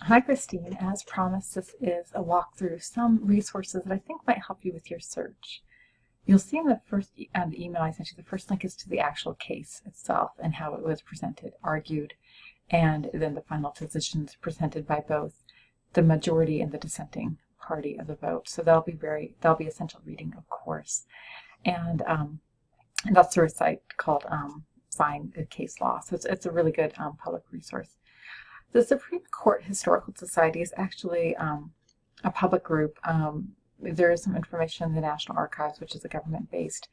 Hi Christine, as promised, this is a walkthrough of some resources that I think might help you with your search. You'll see in the first the email I sent you, the first link is to the actual case itself and how it was presented, argued, and then the final decisions presented by both the majority and the dissenting party of the vote. So that'll be essential reading, of course. And that's through a site called Find a Case Law. So it's a really good public resource. The Supreme Court Historical Society is actually a public group. There is some information in the National Archives, which is a government-based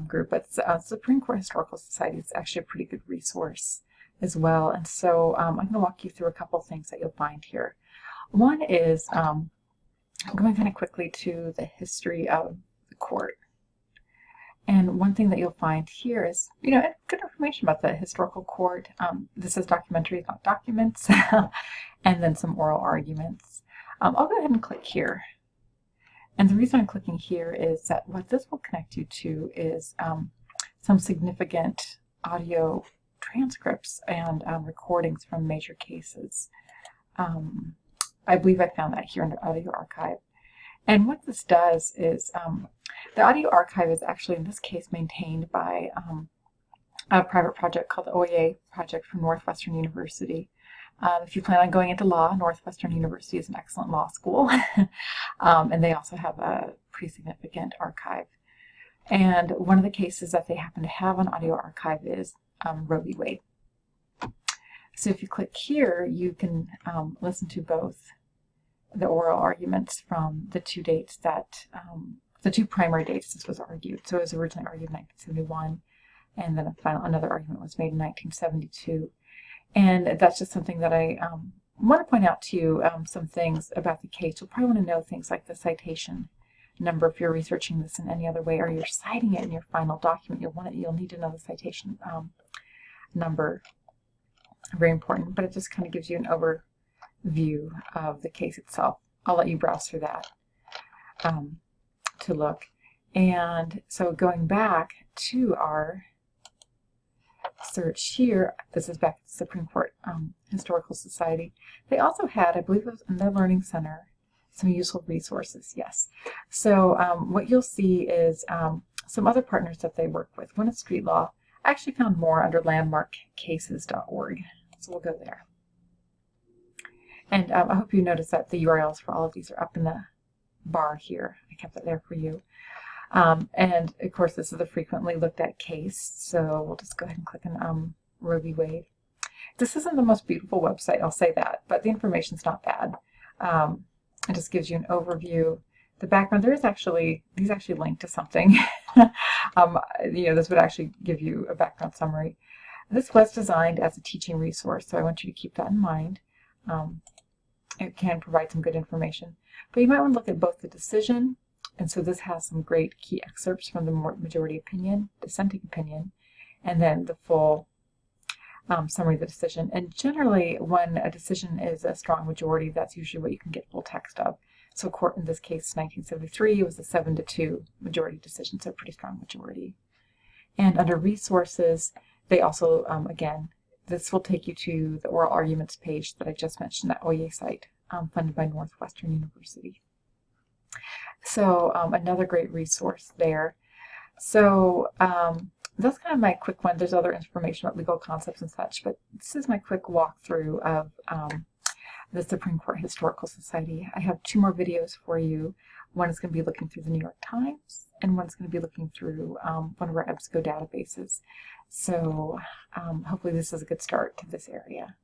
group, but Supreme Court Historical Society is actually a pretty good resource as well. And so I'm going to walk you through a couple things that you'll find here. One is going kind of quickly to the history of the court. And one thing that you'll find here is, good information about the historical court. This is documentaries, not documents, and then some oral arguments. I'll go ahead and click here. And the reason I'm clicking here is that what this will connect you to is some significant audio transcripts and recordings from major cases. I believe I found that here in the audio archive. And what this does is the audio archive is actually, in this case, maintained by a private project called the OEA Project from Northwestern University. If you plan on going into law, Northwestern University is an excellent law school. And they also have a pretty significant archive. And one of the cases that they happen to have on audio archive is Roe v. Wade. So if you click here, you can listen to both the oral arguments from the two dates that, the two primary dates this was argued. So it was originally argued in 1971, and then another argument was made in 1972. And that's just something that I want to point out to you, some things about the case. You'll probably want to know things like the citation number if you're researching this in any other way, or you're citing it in your final document. You'll need to know the citation number. Very important, but it just kind of gives you an overview of the case itself. I'll let you browse through that to look. And so going back to our search here, this is back at the Supreme Court Historical Society. They also had, I believe it was in their Learning Center, some useful resources, yes. So what you'll see is some other partners that they work with. One is Street Law. I actually found more under landmarkcases.org, so we'll go there. And I hope you notice that the URLs for all of these are up in the bar here. I kept that there for you. And of course, this is a frequently looked at case, so we'll just go ahead and click on Roe v. Wade. This isn't the most beautiful website, I'll say that, but the information's not bad. It just gives you an overview. The background, these actually link to something. This would actually give you a background summary. This was designed as a teaching resource, so I want you to keep that in mind. It can provide some good information, but you might want to look at both the decision, and so this has some great key excerpts from the majority opinion, dissenting opinion, and then the full summary of the decision. And generally, when a decision is a strong majority, that's usually what you can get full text of. So court, in this case, 1973, was a 7-2 majority decision, so a pretty strong majority. And under resources, they also, again, this will take you to the oral arguments page that I just mentioned, that OEA site funded by Northwestern University. So another great resource there. So that's kind of my quick one. There's other information about legal concepts and such, but this is my quick walkthrough of the Supreme Court Historical Society. I have two more videos for you. One is going to be looking through the New York Times, and one's going to be looking through one of our EBSCO databases. So hopefully this is a good start to this area.